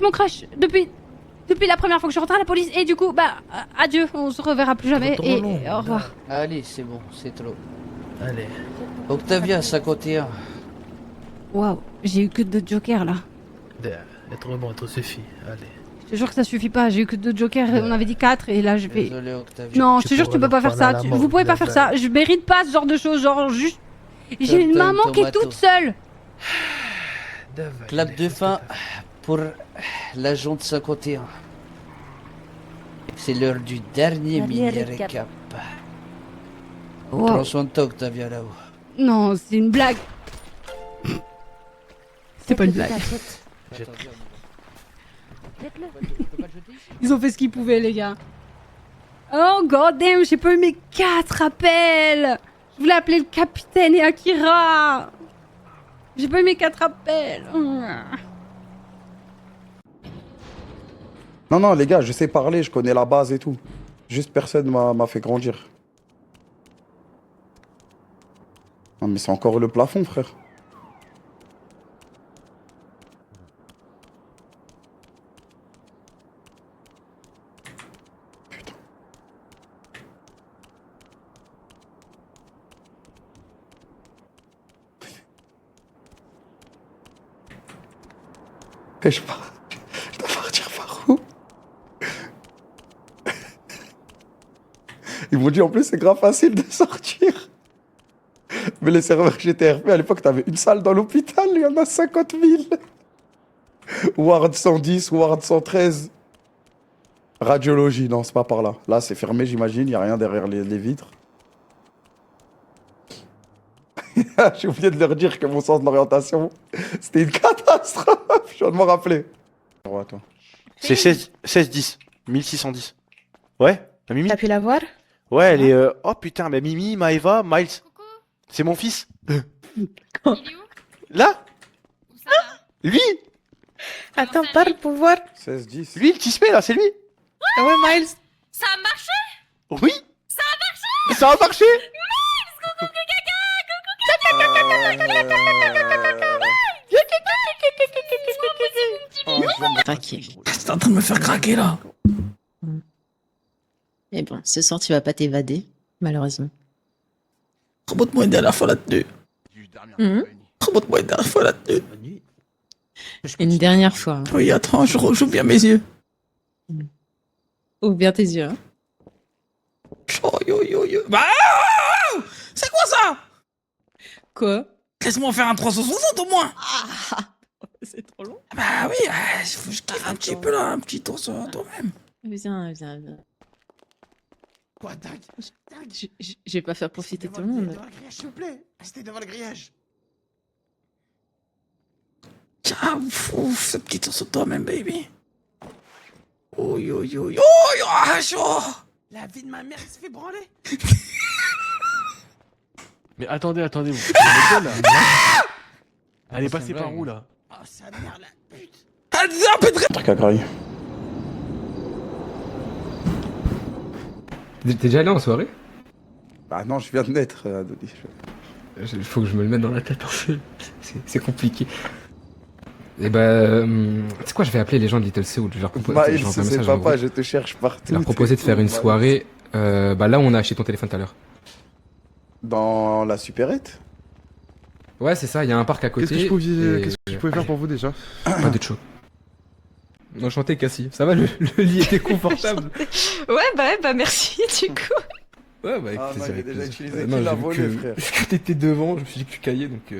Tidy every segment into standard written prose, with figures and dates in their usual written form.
mon crush depuis la première fois que je rentre à la police. Et du coup, bah, adieu, on se reverra plus jamais. Et au revoir. Allez, c'est bon, c'est trop. Allez. Octavia, 51. Waouh, j'ai eu que 2 jokers là. Être bon, être suffit. Allez. Je te jure que ça suffit pas, j'ai eu que 2 jokers. On avait dit 4 et là je vais. Désolé, Octavia. Non, je te jure, tu peux pas faire ça. Vous pouvez pas faire ça. Je mérite pas ce genre de choses. Genre, juste. J'ai une maman qui est toute seule. Clap de fin pour l'agent de 51. C'est l'heure du dernier mini-récap. Wow. Prends soin de toi, Octavia, là-haut. Non, c'est une blague. C'est pas une blague. Ils ont fait ce qu'ils pouvaient, les gars. Oh god damn, j'ai pas eu mes 4 appels. Je voulais appeler le capitaine et Akira. J'ai pas eu mes 4 appels. Non, les gars, je sais parler, je connais la base et tout. Juste personne m'a fait grandir. Non, mais c'est encore le plafond, frère. Putain. Et je dois partir par où? Ils m'ont dit en plus c'est grave facile de sortir. Mais les serveurs GTRP à l'époque t'avais une salle dans l'hôpital, il y en a 50 000. Ward 110, Ward 113. Radiologie, non c'est pas par là. Là c'est fermé j'imagine, il n'y a rien derrière les vitres. J'ai oublié de leur dire que mon sens de l'orientation, c'était une catastrophe. Je viens de me rappeler. Oh, attends. C'est 16-10. 1610. Ouais, la Mimi. T'as pu la voir? Ouais, elle est... Oh putain, mais Mimi, Maeva, Miles. C'est mon fils. Il est où? Là? Où ça là? Lui? Attends, parle pour voir. 16-10. Lui, le Tispé, là, c'est lui. Ah ouais, Miles. Ça a marché? Oui. Ça a marché. Ça a marché. Craqué. Qu'est-ce que t'es en train de me faire craquer là? Mais bon, ce soir, tu vas pas t'évader, malheureusement. Remonte-moi une dernière fois là-dessus. Remonte-moi une dernière fois là-dessus. Une dernière fois. Hein. Oui, attends, j'ouvre bien mes yeux. Ouvre bien tes yeux. Hein. Oh, yo. Bah, c'est quoi ça? Quoi? Laisse-moi faire un 360 au moins. C'est trop long. Bah oui, il faut que je kiffe un petit peu là, un petit tour sur toi-même. Viens. Quoi, Dag? Je vais pas faire profiter tout le monde. Devant le grillage, s'il vous plaît. Restez devant le grillage. Tiens, ouf, ce petit tour sur toi-même, baby. Oh, yo. Ah, chaud. La vie de ma mère, elle se fait branler. Mais attendez, vous foutez de ma gueule, là. Elle est passée par où, là? Oh, sa mère, la pute. Ah, dis un peu de... Truc à grailler. T'es déjà allé en soirée? Bah non, je viens de naître, Adonis. Il faut que je me le mette dans la tête, c'est compliqué. Et bah, tu sais quoi, je vais appeler les gens de Little Seoul. Je leur propose, Miles, c'est papa, je te cherche partout. leur proposer de faire une soirée, bah là où on a acheté ton téléphone tout à l'heure. Dans la supérette? Ouais, c'est ça, il y a un parc à côté. Qu'est-ce que je pouvais faire pour vous déjà? Pas de chaud. Enchanté, Cassie. Ça va, le lit était confortable. Ouais, merci, du coup. Ouais, bah avec Ah non, plaisir, il a avec déjà plaisir. utilisé Non, qu'il l'a j'ai vu volé, frère. Vu que t'étais devant, je me suis dit que tu caillais, donc...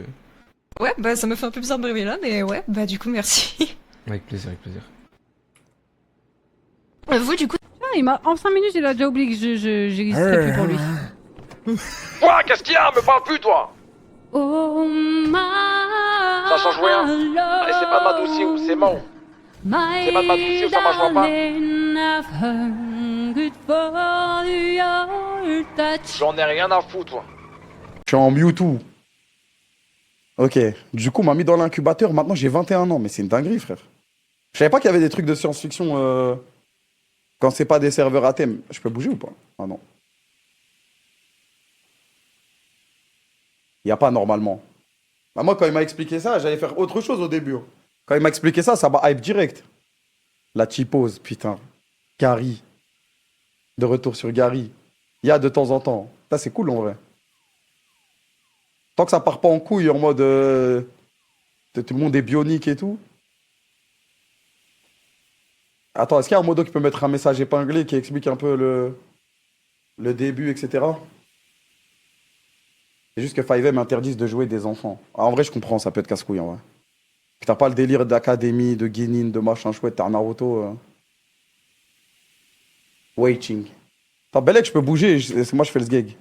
Ouais, bah ça me fait un peu bizarre de rêver là, mais ouais, bah du coup, merci. Avec plaisir. Vous, du coup... En 5 minutes, il a déjà oublié que j'existerais plus pour lui. Quoi? Qu'est-ce qu'il y a? Me parle plus, toi. Oh my Ça change rien. Allez, c'est pas de m'adoucir ou c'est mort. C'est pas de m'adoucir, ça marchera pas. J'en ai rien à foutre, toi. Je suis en Mewtwo. Ok, du coup, on m'a mis dans l'incubateur. Maintenant, j'ai 21 ans, mais c'est une dinguerie, frère. Je savais pas qu'il y avait des trucs de science-fiction quand c'est pas des serveurs à thème. Je peux bouger ou pas? Ah non. Il y a pas normalement. Bah moi, quand il m'a expliqué ça, j'allais faire autre chose au début. Quand il m'a expliqué ça, ça m'a hype direct. La cheapose, putain. Gary. De retour sur Gary. Il y a de temps en temps. Ça, c'est cool en vrai. Tant que ça part pas en couille en mode. Tout le monde est bionique et tout. Attends, est-ce qu'il y a un modo qui peut mettre un message épinglé qui explique un peu le début, etc. C'est juste que 5M interdisent de jouer des enfants. Ah, en vrai, je comprends, ça peut être casse-couille en vrai. T'as pas le délire d'académie, de Genin, de machin chouette, t'as un Naruto. Waiting. Attends, Belek, je peux bouger, c'est moi je fais le sgeg.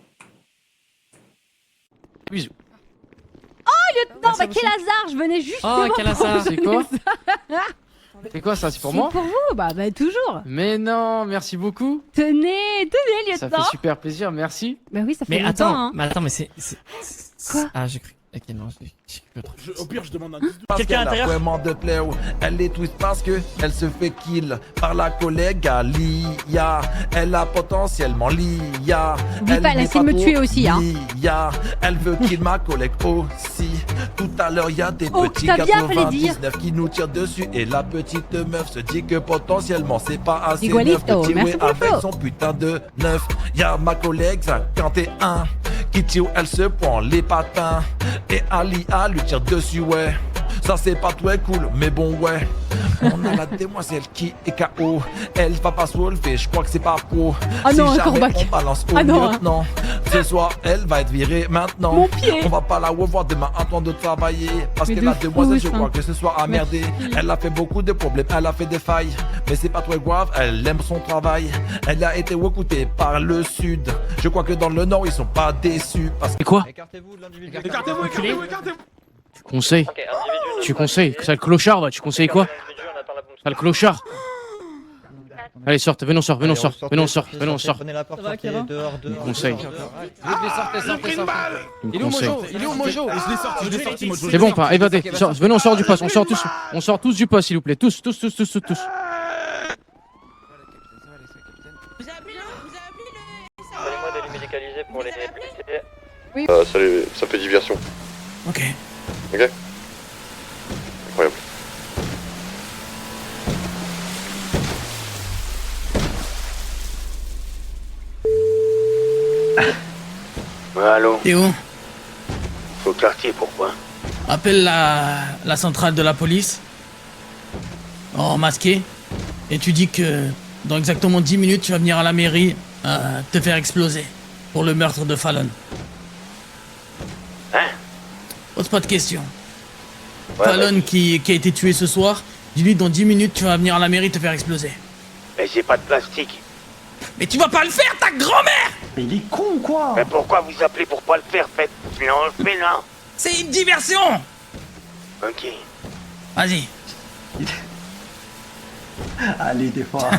Bisous. Non, bah quel hasard, je venais justement. Oh, quel hasard. C'est quoi? C'est quoi ça? C'est pour moi? C'est pour vous, bah toujours. Mais non, merci beaucoup. Tenez, Ça lieutenant. fait super plaisir, merci. Bah oui, ça fait Mais longtemps, attends, hein. mais c'est. Quoi? Ah, j'ai cru. Ok, non, j'ai cru autre chose. Au pire, je demande un Quelqu'un à l'intérieur? vraiment de plaire. Elle est twist parce que elle se fait kill par la collègue à Lia. Elle a potentiellement Lia. Oublie pas, elle a essayé de me tuer aussi, hein. Lia. Elle veut kill ma collègue aussi. Tout à l'heure, il y a des petits Octavia, fallait dire. 99 qui nous tirent dessus. Et la petite meuf se dit que potentiellement c'est pas assez Igualiste, neuf de tirer merci pour le avec flow. son putain de neuf. Y a ma collègue 51 qui tire, elle se prend les patins. Et Alia lui tire dessus, ouais. Ça c'est pas très cool, mais bon, ouais. On a la demoiselle qui est KO. Elle va pas se relever, je crois que c'est pas pro. Ah non, un jamais corbac. on balance au Ah non, lieutenant. Ce soir, elle va être virée maintenant. Mon pied. On va pas la revoir demain en temps de travailler. Parce Mais que de la demoiselle, fou, je ça. crois que ce soir a merdé. Elle a fait beaucoup de problèmes, elle a fait des failles. Mais c'est pas très grave, elle aime son travail. Elle a été recrutée par le sud. Je crois que dans le nord, ils sont pas déçus. Parce que Et quoi? écartez-vous de l'individu. Écartez-vous, écartez-vous. Tu conseilles? Tu conseilles? Sale clochard, va, tu conseilles quoi? Sale clochard. Allez, sortez, venons, sort, venons, sort, venons, sort, venons, sort. Il conseille. Il me conseille. Il est où Mojo? Je l'ai sorti, Mojo. C'est bon, pas, évadez. Venez, on sort du poste, on sort tous du poste, s'il vous plaît. Tous. Vous avez appelé Ça fait diversion. Ok. Ok. Incroyable. Allô, T'es où? au quartier, pourquoi? Appelle la centrale de la police. En masqué. Et tu dis que dans exactement 10 minutes, tu vas venir à la mairie te faire exploser. Pour le meurtre de Fallon. Hein? Pose pas de questions. Ouais, Fallon qui a été tué ce soir, dis-lui dans 10 minutes, tu vas venir à la mairie te faire exploser. Mais j'ai pas de plastique. Mais tu vas pas le faire, ta grand-mère! Mais il est con ou quoi? Mais pourquoi vous appelez pour pas le faire? Faites, fais-le. C'est une diversion! Ok. Vas-y. Allez, des fois.